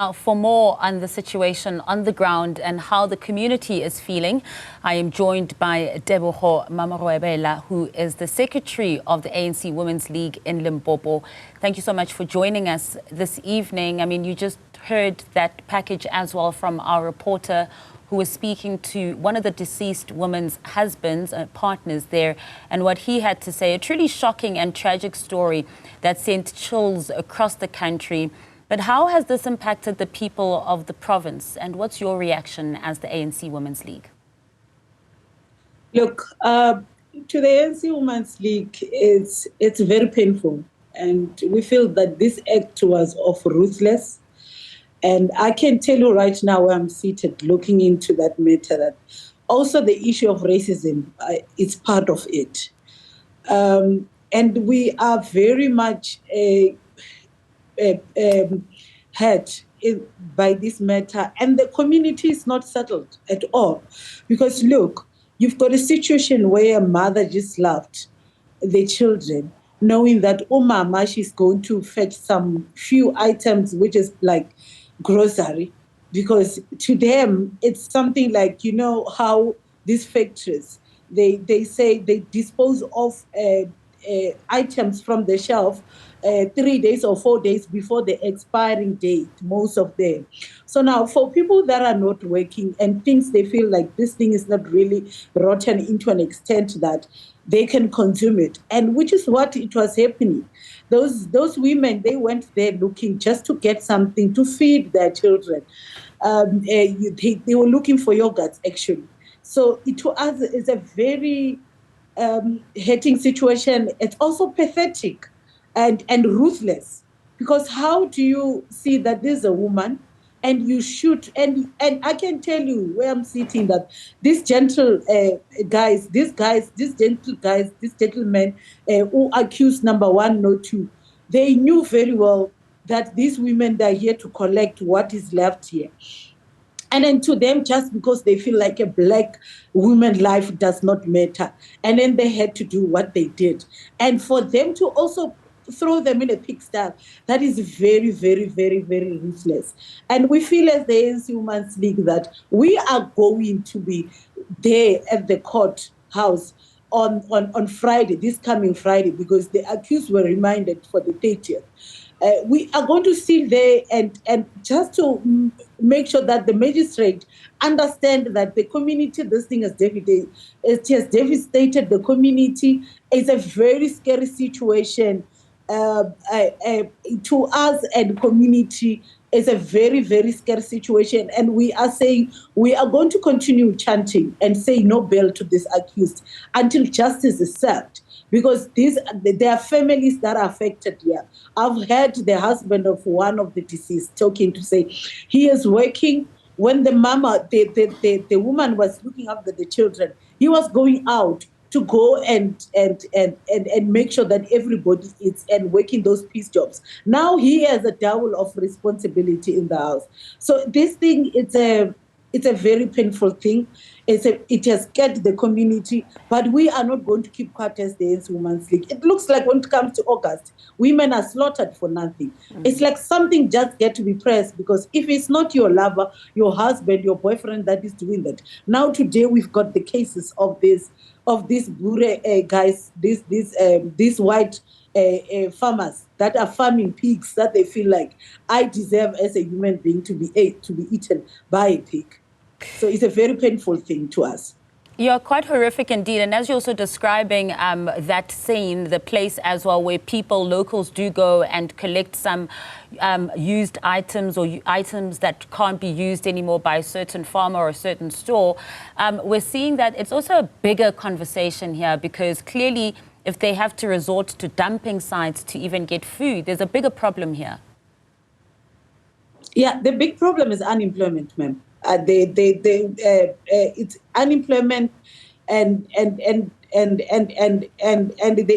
For more on the situation on the ground and how the community is feeling, I am joined by Tebogo Mamorobela, who is the secretary of the ANC Women's League in Limpopo. Thank you so much for joining us this evening. I mean, you just heard that package as well from our reporter who was speaking to one of the deceased woman's husbands, partners there, and what he had to say. A truly shocking and tragic story that sent chills across the country. But how has this impacted the people of the province? And what's your reaction as the ANC Women's League? Look, to the ANC Women's League, it's very painful. And we feel that this act was of ruthless. And I can tell you right now where I'm seated looking into that matter that also the issue of racism is part of it. And we are very much hurt by this matter, and the community is not settled at all. Because look, you've got a situation where a mother just left the children, knowing that mama, she's going to fetch some few items, which is like grocery, because to them it's something like, you know how these factories, they say they dispose of items from the shelf 3 days or 4 days before the expiring date, most of them. So now for people that are not working and things they feel like this thing is not really rotten into an extent that they can consume it, and which is what it was happening. Those women, they went there looking just to get something to feed their children. They were looking for yogurts, actually. So to us, it's a very hurting situation. It's also pathetic and ruthless, because how do you see that there's a woman and you shoot, and I can tell you where I'm sitting that these gentlemen who accused number 1 or 2, they knew very well that these women are here to collect what is left here. And then to them, just because they feel like a black woman life does not matter. And then they had to do what they did. And for them to also throw them in a pigsty, that is very, very, very, very ruthless. And we feel as the ANC Women's League that we are going to be there at the courthouse on Friday, this coming Friday, because the accused were reminded for the 30th. We are going to sit there and just to make sure that the magistrate understand that the community, this thing has devastated the community. It's a very scary situation to us and community. It's a very, very scary situation. And we are saying we are going to continue chanting and say no bail to this accused until justice is served. Because there are families that are affected here. I've heard the husband of one of the deceased talking to say he is working. When the mama, the woman was looking after the children, he was going out to go and make sure that everybody eats and working those piece jobs. Now he has a double of responsibility in the house. So this thing, it's a very painful thing. It has scared the community, but we are not going to keep quiet as the ANC Women's League. It looks like when it comes to August, women are slaughtered for nothing. It's like something just get to be pressed, because if it's not your lover, your husband, your boyfriend that is doing that. Now today we've got the cases of these Bure guys, these white farmers that are farming pigs, that they feel like I deserve as a human being to be eaten by a pig. So it's a very painful thing to us. You're quite horrific indeed. And as you're also describing that scene, the place as well, where locals do go and collect some used items or items that can't be used anymore by a certain farmer or a certain store, we're seeing that it's also a bigger conversation here, because clearly if they have to resort to dumping sites to even get food, there's a bigger problem here. Yeah, the big problem is unemployment, ma'am. It's unemployment and the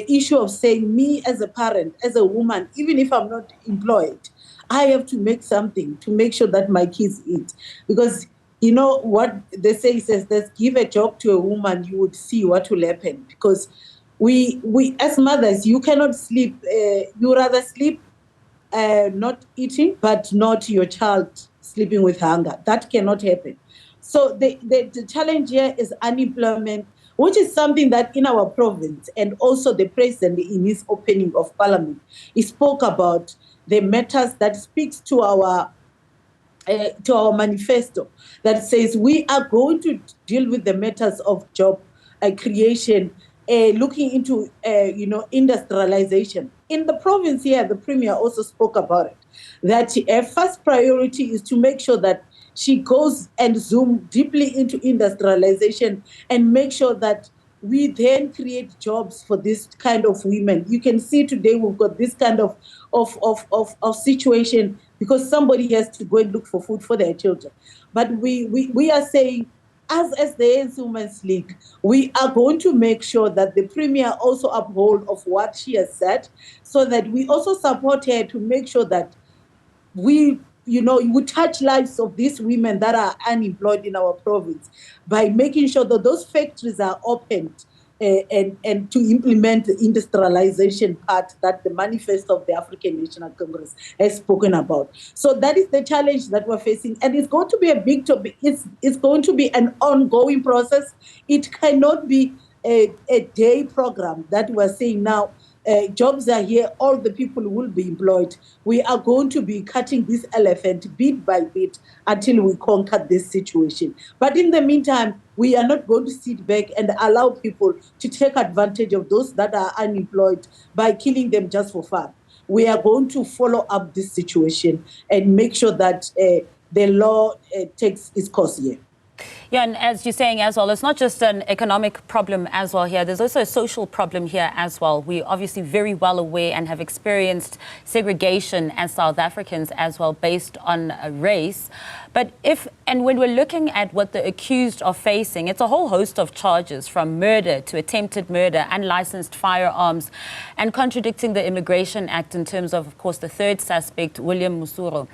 issue of saying, me as a parent, as a woman, even if I'm not employed, I have to make something to make sure that my kids eat. Because you know what they say says, let's give a job to a woman, you would see what will happen. Because we as mothers, you cannot sleep. You rather sleep not eating, but not your child sleeping with hunger. That cannot happen. So the challenge here is unemployment, which is something that in our province, and also the president in his opening of parliament, he spoke about the matters that speaks to our manifesto that says we are going to deal with the matters of job creation, looking into industrialization. In the province here, the premier also spoke about it, that her first priority is to make sure that she goes and zoom deeply into industrialization and make sure that we then create jobs for this kind of women. You can see today we've got this kind of situation because somebody has to go and look for food for their children. But we are saying, as the ANC Women's League, we are going to make sure that the Premier also uphold of what she has said, so that we also support her to make sure that we touch lives of these women that are unemployed in our province by making sure that those factories are opened and to implement the industrialization part that the manifesto of the African National Congress has spoken about. So that is the challenge that we're facing. And it's going to be a big topic. It's going to be an ongoing process. It cannot be a day program that we're saying now. Jobs are here, all the people will be employed. We are going to be cutting this elephant bit by bit until we conquer this situation. But in the meantime, we are not going to sit back and allow people to take advantage of those that are unemployed by killing them just for fun. We are going to follow up this situation and make sure that the law takes its course here. Yeah, and as you're saying as well, it's not just an economic problem as well here. There's also a social problem here as well. We're obviously very well aware and have experienced segregation as South Africans as well based on race. But when we're looking at what the accused are facing, it's a whole host of charges from murder to attempted murder, unlicensed firearms, and contradicting the Immigration Act in terms of course, the third suspect, William Musuro.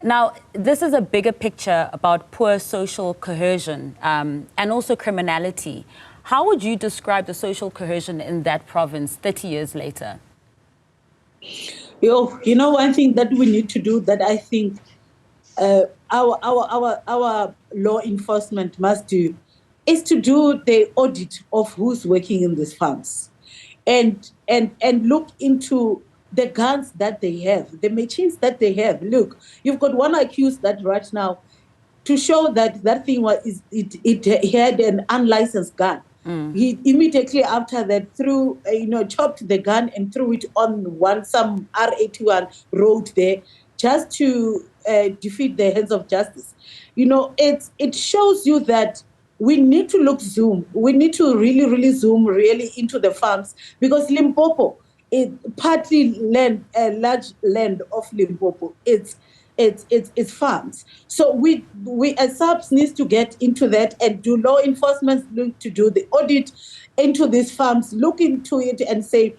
Now, this is a bigger picture about poor social cohesion and also criminality. How would you describe the social cohesion in that province 30 years later? One thing that we need to do that I think our law enforcement must do is to do the audit of who's working in these farms and look into the guns that they have, the machines that they have. Look, you've got one accused that right now to show that thing it had an unlicensed gun. He immediately after that chopped the gun and threw it on some R81 road there just to defeat the hands of justice. It shows you that we need to zoom. We need to really zoom into the farms, because Limpopo, partly large land of Limpopo, it's farms. So we as SAPS needs to get into that and do law enforcement need to do the audit into these farms, look into it and say,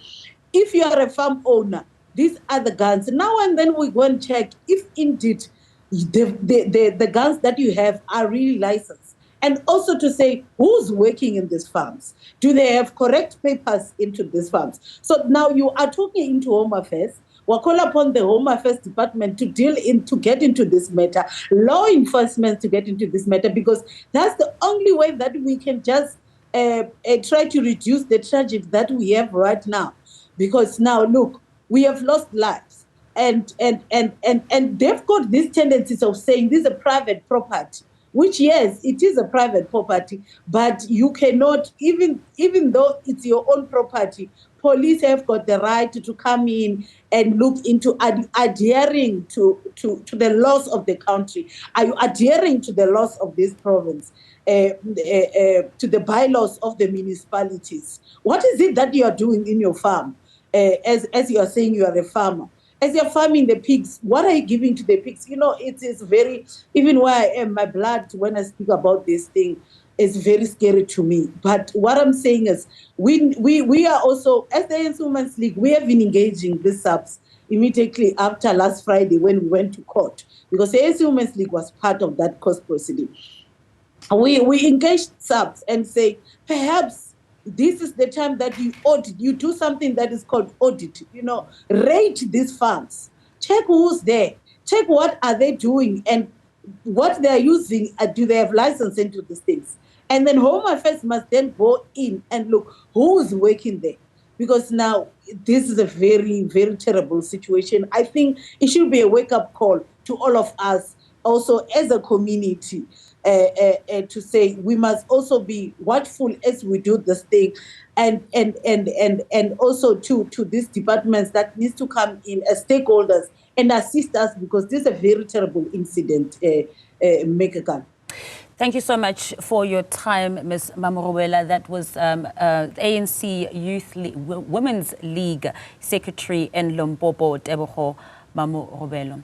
if you are a farm owner, these are the guns. Now and then we go and check if indeed the guns that you have are really licensed. And also to say who's working in these farms. Do they have correct papers into these farms? So now you are talking into Home Affairs. We'll call upon the Home Affairs Department to get into this matter, law enforcement to get into this matter, because that's the only way that we can just try to reduce the tragedy that we have right now. Because now, look, we have lost lives. And they've got these tendencies of saying this is a private property, which, yes, it is a private property, but you cannot, even though it's your own property, police have got the right to come in and look into adhering to the laws of the country. Are you adhering to the laws of this province, to the bylaws of the municipalities? What is it that you are doing in your farm? As you are saying, you are a farmer. As you're farming the pigs, what are you giving to the pigs? It is very, even where I am, my blood, when I speak about this thing, is very scary to me. But what I'm saying is, we are also, as the ANC Women's League, we have been engaging these SAPS immediately after last Friday when we went to court, because the ANC Women's League was part of that court proceeding. We engaged SAPS and say, perhaps this is the time that you do something that is called audit, rate these farms. check who's there, check what are they doing and what they're using. Do they have license into these things? And then Home Affairs must then go in and look who's working there. Because now this is a very, very terrible situation. I think it should be a wake-up call to all of us, also as a community, to say we must also be watchful as we do this thing, and also to these departments that needs to come in as stakeholders and assist us, because this is a very terrible incident, Megakan. Thank you so much for your time, Ms. Mamorobela. That was ANC Women's League Secretary in Limpopo, Tebogo Mamorobela.